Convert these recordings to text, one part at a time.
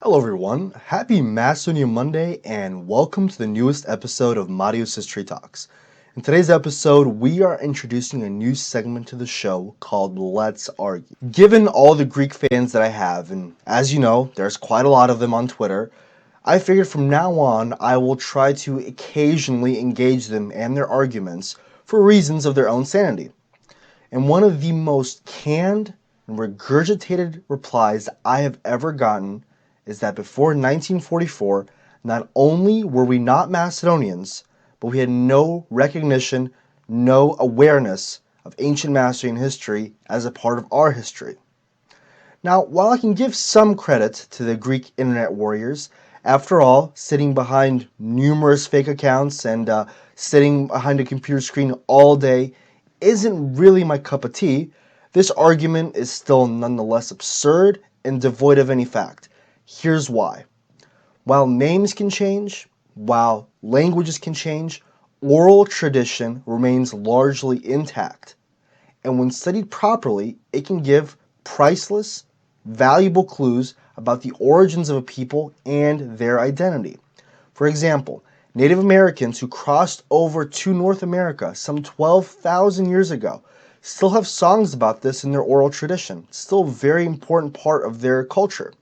Hello everyone, happy Macedonian Monday and welcome to the newest episode of Marius History Talks. In today's episode, we are introducing a new segment to the show called Let's Argue. Given all the Greek fans that I have, and as you know, there's quite a lot of them on Twitter, I figured from now on I will try to occasionally engage them and their arguments for reasons of their own sanity. And one of the most canned and regurgitated replies I have ever gotten is that before 1944, not only were we not Macedonians, but we had no recognition, no awareness of ancient Macedonian history as a part of our history. Now, while I can give some credit to the Greek internet warriors, after all, sitting behind numerous fake accounts and sitting behind a computer screen all day isn't really my cup of tea, this argument is still nonetheless absurd and devoid of any fact. Here's why. While names can change, while languages can change, oral tradition remains largely intact. And when studied properly, it can give priceless, valuable clues about the origins of a people and their identity. For example, Native Americans who crossed over to North America some 12,000 years ago still have songs about this in their oral tradition, still a very important part of their culture.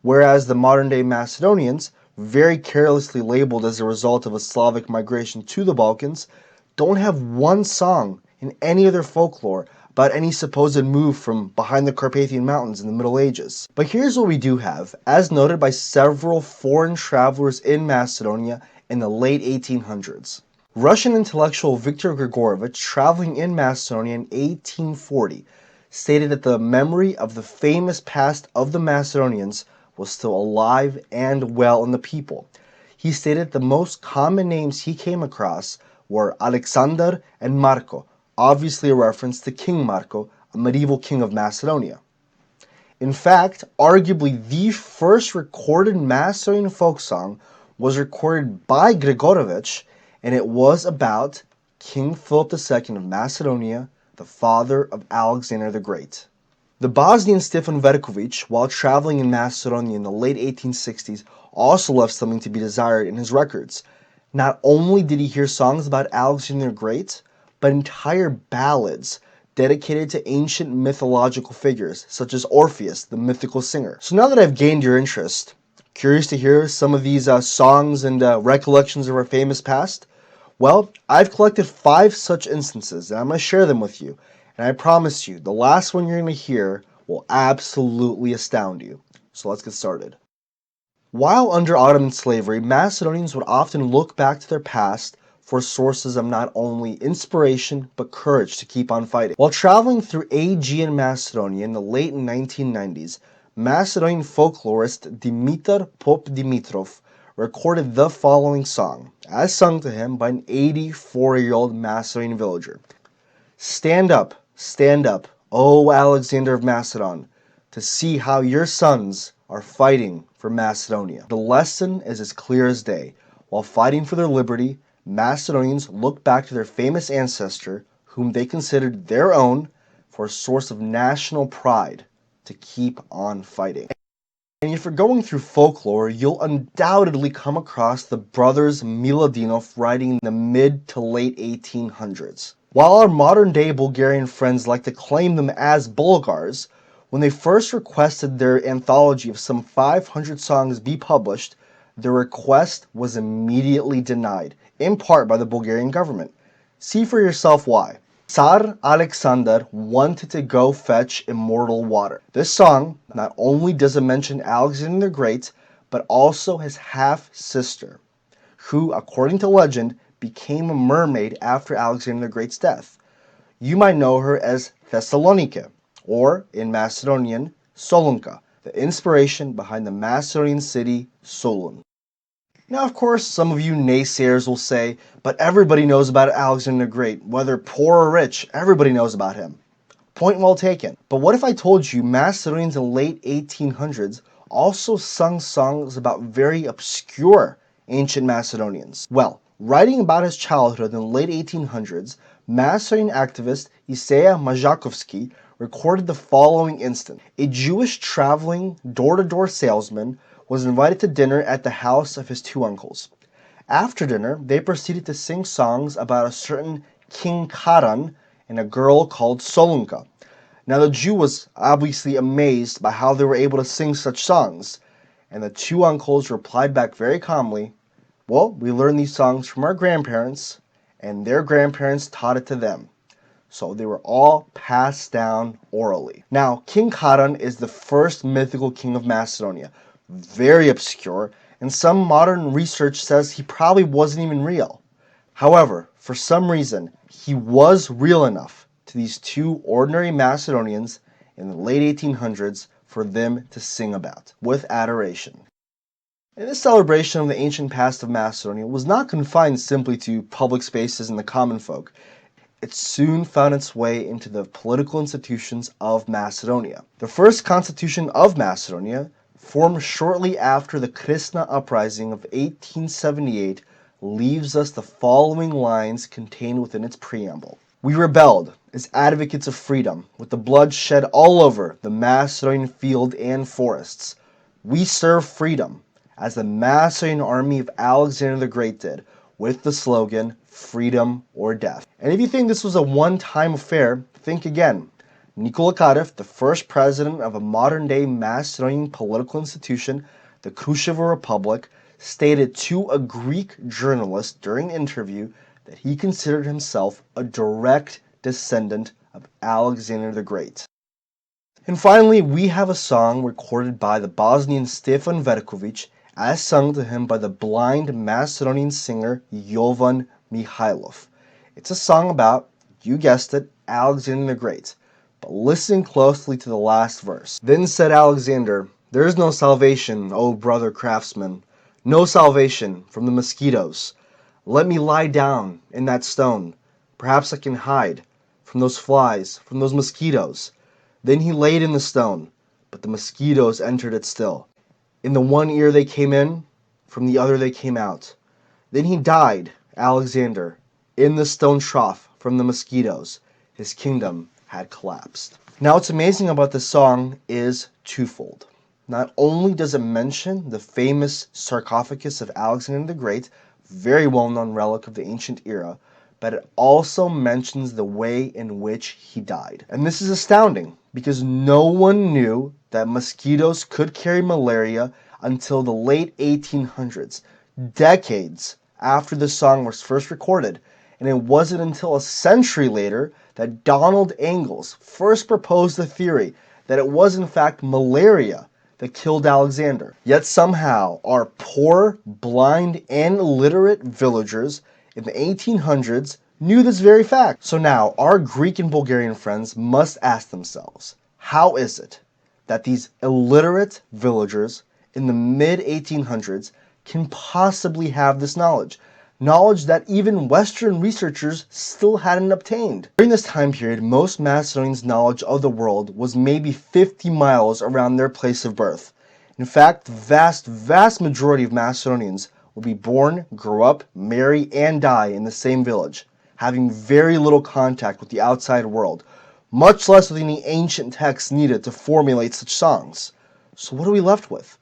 Whereas the modern-day Macedonians, very carelessly labeled as a result of a Slavic migration to the Balkans, don't have one song in any of their folklore about any supposed move from behind the Carpathian Mountains in the Middle Ages. But here's what we do have, as noted by several foreign travelers in Macedonia in the late 1800s. Russian intellectual Viktor Grigorivitch, traveling in Macedonia in 1840, stated that the memory of the famous past of the Macedonians was still alive and well in the people. He stated the most common names he came across were Alexander and Marko, obviously a reference to King Marko, a medieval king of Macedonia. In fact, arguably the first recorded Macedonian folk song was recorded by Grigorivitch, and it was about King Philip II of Macedonia, the father of Alexander the Great. The Bosnian Stefan Verkovich, while traveling in Macedonia in the late 1860s, also left something to be desired in his records. Not only did he hear songs about Alexander the Great, but entire ballads dedicated to ancient mythological figures, such as Orpheus, the mythical singer. So now that I've gained your interest, curious to hear some of these songs and recollections of our famous past? Well, I've collected 5 such instances, and I'm going to share them with you. And I promise you, the last one you're going to hear will absolutely astound you. So let's get started. While under Ottoman slavery, Macedonians would often look back to their past for sources of not only inspiration, but courage to keep on fighting. While traveling through Aegean Macedonia in the late 1990s, Macedonian folklorist Dimitar Pop Dimitrov recorded the following song, as sung to him by an 84-year-old Macedonian villager. Stand up, O Alexander of Macedon, to see how your sons are fighting for Macedonia. The lesson is as clear as day. While fighting for their liberty, Macedonians looked back to their famous ancestor, whom they considered their own, for a source of national pride to keep on fighting. And if you're going through folklore, you'll undoubtedly come across the brothers Miladinov writing in the mid to late 1800s. While our modern-day Bulgarian friends like to claim them as Bulgars, when they first requested their anthology of some 500 songs be published, their request was immediately denied, in part by the Bulgarian government. See for yourself why. Tsar Alexander wanted to go fetch immortal water. This song not only doesn't mention Alexander the Great, but also his half-sister, who, according to legend, became a mermaid after Alexander the Great's death. You might know her as Thessalonike, or in Macedonian, Solunka, the inspiration behind the Macedonian city Solun. Now, of course, some of you naysayers will say, but everybody knows about Alexander the Great, whether poor or rich, everybody knows about him. Point well taken. But what if I told you Macedonians in the late 1800s also sung songs about very obscure ancient Macedonians? Well, writing about his childhood in the late 1800s, Macedonian activist Isaija Mazhovski recorded the following instance. A Jewish traveling door-to-door salesman was invited to dinner at the house of his two uncles. After dinner, they proceeded to sing songs about a certain King Karan and a girl called Solunka. Now the Jew was obviously amazed by how they were able to sing such songs, and the two uncles replied back very calmly, "Well, we learned these songs from our grandparents, and their grandparents taught it to them." So they were all passed down orally. Now, King Karan is the first mythical king of Macedonia. Very obscure, and some modern research says he probably wasn't even real. However, for some reason, he was real enough to these two ordinary Macedonians in the late 1800s for them to sing about with adoration. And this celebration of the ancient past of Macedonia was not confined simply to public spaces and the common folk. It soon found its way into the political institutions of Macedonia. The first constitution of Macedonia, formed shortly after the Krishna uprising of 1878, leaves us the following lines contained within its preamble. "We rebelled as advocates of freedom, with the blood shed all over the Macedonian field and forests. We serve freedom, as the Macedonian army of Alexander the Great did, with the slogan, 'Freedom or Death.'" And if you think this was a one-time affair, think again. Nikola Kadef, the first president of a modern-day Macedonian political institution, the Krushchev Republic, stated to a Greek journalist during an interview that he considered himself a direct descendant of Alexander the Great. And finally, we have a song recorded by the Bosnian Stefan Verkovich, as sung to him by the blind Macedonian singer Jovan Mihailov. It's a song about, you guessed it, Alexander the Great. But listen closely to the last verse. "Then said Alexander, 'There is no salvation, O brother craftsman, no salvation from the mosquitoes. Let me lie down in that stone. Perhaps I can hide from those flies, from those mosquitoes.' Then he laid in the stone, but the mosquitoes entered it still. In the one ear they came in, from the other they came out. Then he died, Alexander, in the stone trough from the mosquitoes. His kingdom had collapsed." Now what's amazing about this song is twofold. Not only does it mention the famous sarcophagus of Alexander the Great, very well-known relic of the ancient era, but it also mentions the way in which he died. And this is astounding, because no one knew that mosquitoes could carry malaria until the late 1800s, decades after the song was first recorded. And it wasn't until a century later that Donald Ingalls first proposed the theory that it was in fact malaria that killed Alexander. Yet somehow our poor, blind, and illiterate villagers in the 1800s knew this very fact. So now our Greek and Bulgarian friends must ask themselves, how is it that these illiterate villagers in the mid-1800s can possibly have this knowledge? Knowledge that even Western researchers still hadn't obtained. During this time period, most Macedonians' knowledge of the world was maybe 50 miles around their place of birth. In fact, the vast majority of Macedonians will be born, grow up, marry, and die in the same village, having very little contact with the outside world, much less with any ancient texts needed to formulate such songs. So what are we left with?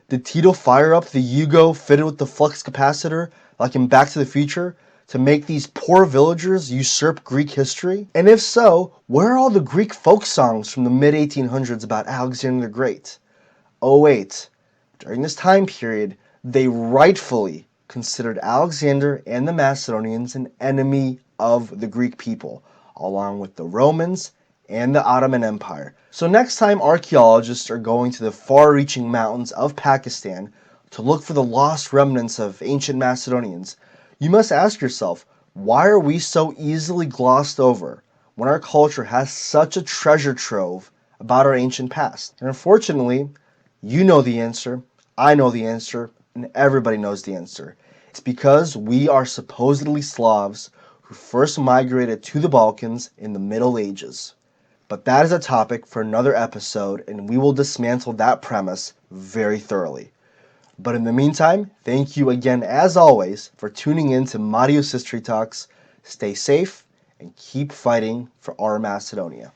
Did Tito fire up the Yugo fitted with the flux capacitor, like in Back to the Future, to make these poor villagers usurp Greek history? And if so, where are all the Greek folk songs from the mid-1800s about Alexander the Great? Oh wait, during this time period, they rightfully considered Alexander and the Macedonians an enemy of the Greek people, along with the Romans and the Ottoman Empire. So next time archaeologists are going to the far-reaching mountains of Pakistan to look for the lost remnants of ancient Macedonians, you must ask yourself, why are we so easily glossed over when our culture has such a treasure trove about our ancient past? And unfortunately, you know the answer, I know the answer, and everybody knows the answer. It's because we are supposedly Slavs who first migrated to the Balkans in the Middle Ages. But that is a topic for another episode, and we will dismantle that premise very thoroughly. But in the meantime, thank you again, as always, for tuning in to Marius History Talks. Stay safe and keep fighting for our Macedonia.